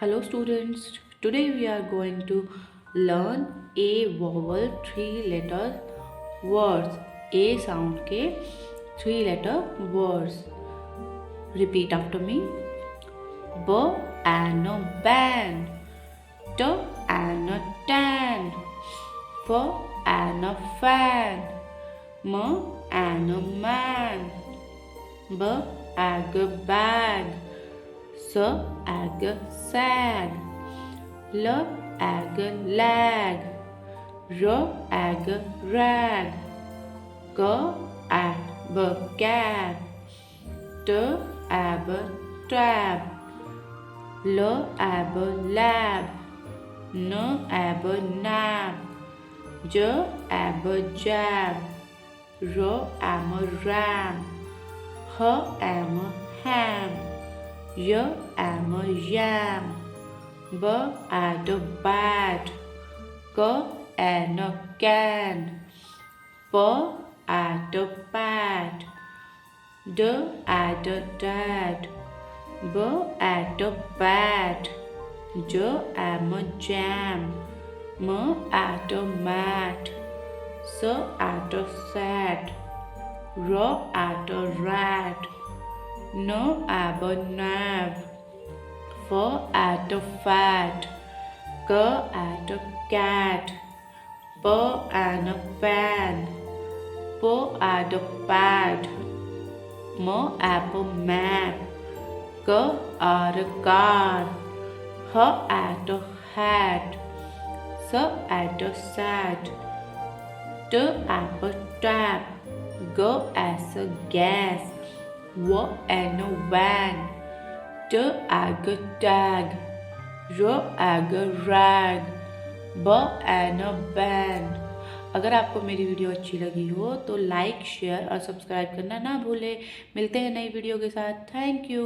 Hello students, today we are going to learn a vowel 3 letter words. A sound के 3 letter words. Repeat after me. B and a band. T and a tan. F and a fan. M and a man. B and a bag. S ag sag, L ag lag, R ag rag, G ab gab, T ab tab, L ab lab, N ab nab, J ab jab, R am ram, H am ham, Y am a yam, B at a bat, K and a can, P at a pat, D at a dad, B at a bat, J am a jam, M at a mat, S at a sat, R at a rat, N ab a nab, F at a fat, K at a cat, P and a pan, P at a pad, M at a map, K at a car, H at a hat, S at a sat, T at a tap, G as a gas, W and a van, T ag a tag, R ag a rag, B and a band। अगर आपको मेरी video अच्छी लगी हो तो like share और subscribe करना ना भूलें। मिलते हैं नई वीडियो के साथ। Thank you.